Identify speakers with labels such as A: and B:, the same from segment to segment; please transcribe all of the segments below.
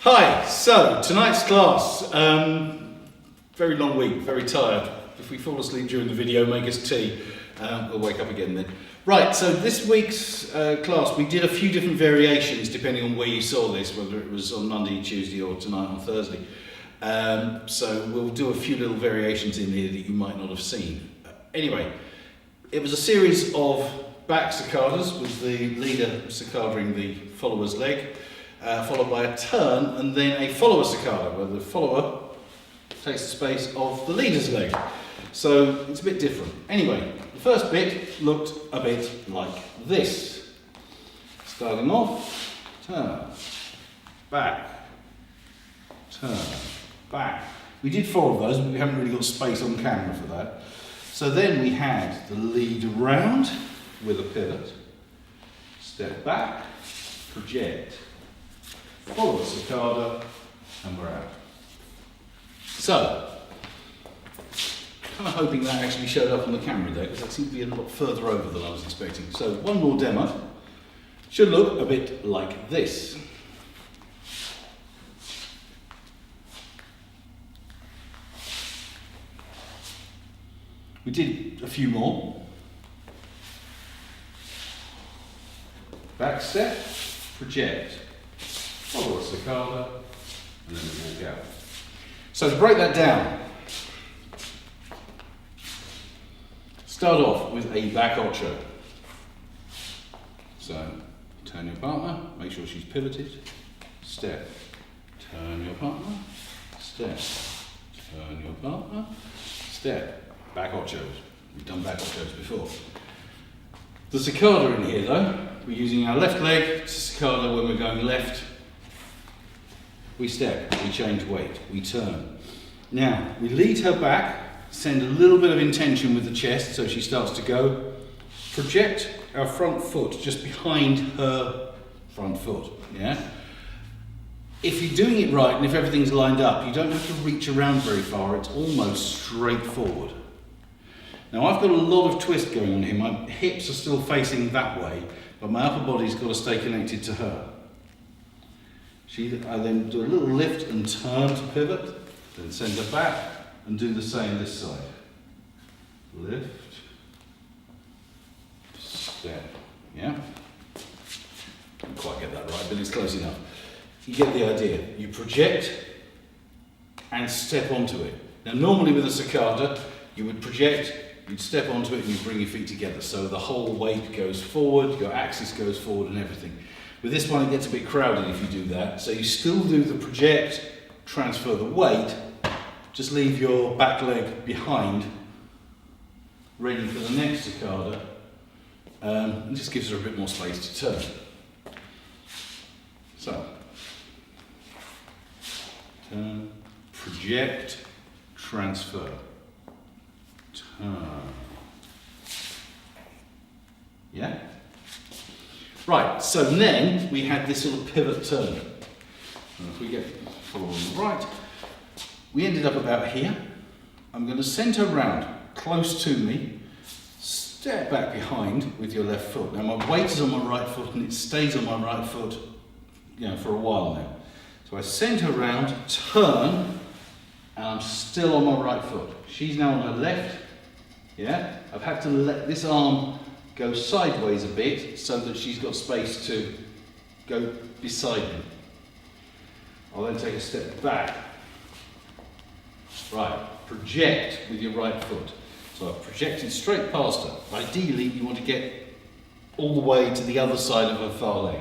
A: Hi, so tonight's class, very long week, very tired. If we fall asleep during the video, make us tea, we'll wake up again then. Right, so this week's class, we did a few different variations depending on where you saw this, whether it was on Monday, Tuesday or tonight on Thursday. So we'll do a few little variations in here that you might not have seen. Anyway, it was a series of back sacadas with the leader sacadaing the follower's leg, followed by a turn and then a follower sacada where the follower takes the space of the leader's leg. So it's a bit different. Anyway, the first bit looked a bit like this. Starting off, turn, back, turn, back. We did 4 of those, but we haven't really got space on camera for that. So then we had the lead around with a pivot, step back, project, follower sacada, and we're out. So, kind of hoping that actually showed up on the camera there, because that seemed to be a lot further over than I was expecting. So one more demo should look a bit like this. We did a few more. Back step, project, follower sacada, and then we walk out. So to break that down, start off with a back ocho. So turn your partner, make sure she's pivoted, step, turn your partner, step, turn your partner, step, back ochos. We've done back ochos before. The sacada in here though, we're using our left leg to sacada when we're going left. We step, we change weight, we turn. Now, we lead her back, send a little bit of intention with the chest so she starts to go. Project our front foot just behind her front foot, yeah? If you're doing it right and if everything's lined up, you don't have to reach around very far, it's almost straight forward. Now I've got a lot of twist going on here, my hips are still facing that way, but my upper body's got to stay connected to her. I then do a little lift and turn to pivot, then send her back and do the same this side. Lift, step, yeah? Didn't quite get that right, but it's close enough. You get the idea. You project and step onto it. Now normally with a sacada, you would project, you'd step onto it and you bring your feet together. So the whole weight goes forward, your axis goes forward and everything. With this one it gets a bit crowded if you do that. So you still do the project, transfer the weight, just leave your back leg behind, ready for the next sacada, and just gives her a bit more space to turn. So, turn, project, transfer, turn. Yeah? Right, so then we had this little pivot turn. And if we get follow on the right, we ended up about here. I'm going to send her round close to me, step back behind with your left foot. Now my weight is on my right foot and it stays on my right foot, for a while now. So I send her round, turn, and I'm still on my right foot. She's now on her left, yeah? I've had to let this arm go sideways a bit so that she's got space to go beside me. I'll then take a step back. Right, project with your right foot. So I've projected straight past her. Ideally, you want to get all the way to the other side of her far leg.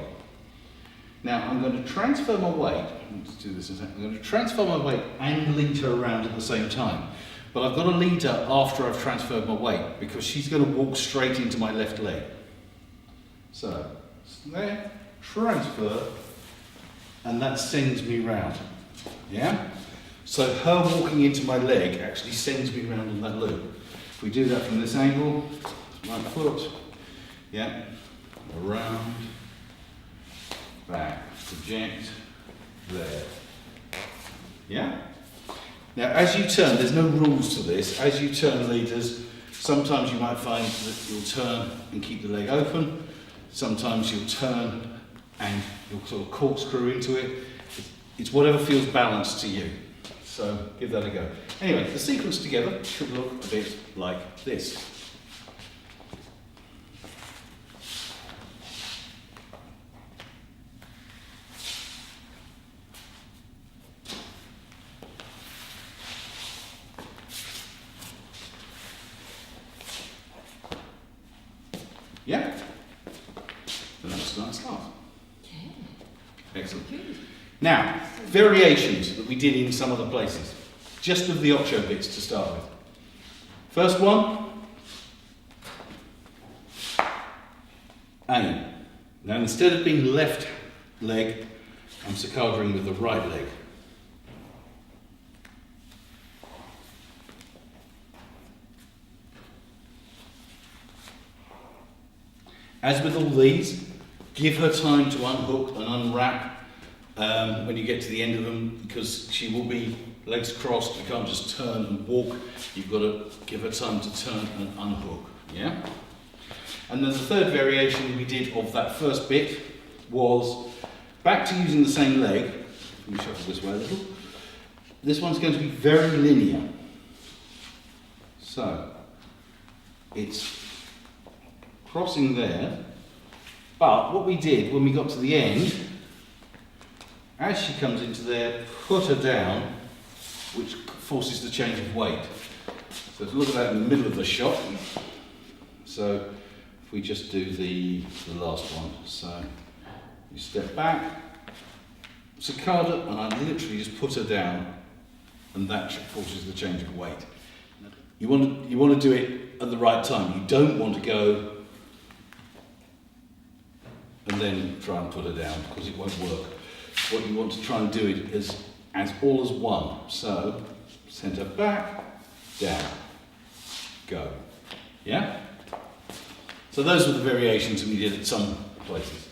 A: Now I'm going to transfer my weight. Let's do this in a second. I'm going to transfer my weight and lead her around at the same time. But I've got to lead her after I've transferred my weight because she's going to walk straight into my left leg. So, there, transfer, and that sends me round. Yeah? So her walking into my leg actually sends me round on that loop. If we do that from this angle, right foot, yeah, around, back, project, there. Yeah? Now, as you turn, there's no rules to this. As you turn leaders, sometimes you might find that you'll turn and keep the leg open. Sometimes you'll turn and you'll sort of corkscrew into it. It's It's whatever feels balanced to you. So give that a go. Anyway, the sequence together should look a bit like this. Yeah? And that's a nice start.
B: Okay.
A: Excellent.
B: Good.
A: Now, variations that we did in some other places. Just of the ocho bits to start with. First one. Aim. Now instead of being left leg, I'm saccadering with the right leg. As with all these, give her time to unhook and unwrap when you get to the end of them, because she will be legs crossed. You can't just turn and walk. You've got to give her time to turn and unhook. Yeah? And then the third variation we did of that first bit was back to using the same leg. Let me shuffle this way a little. This one's going to be very linear. So, it's crossing there, but what we did when we got to the end, as she comes into there, put her down, which forces the change of weight. So if you look at that in the middle of the shot, so if we just do the last one, so you step back, Sacada, and I literally just put her down, and that forces the change of weight. You want to do it at the right time. You don't want to go and then try and put her down, because it won't work. What you want to try and do it is as all as one. So, centre back, down, go. Yeah? So those were the variations we did at some places.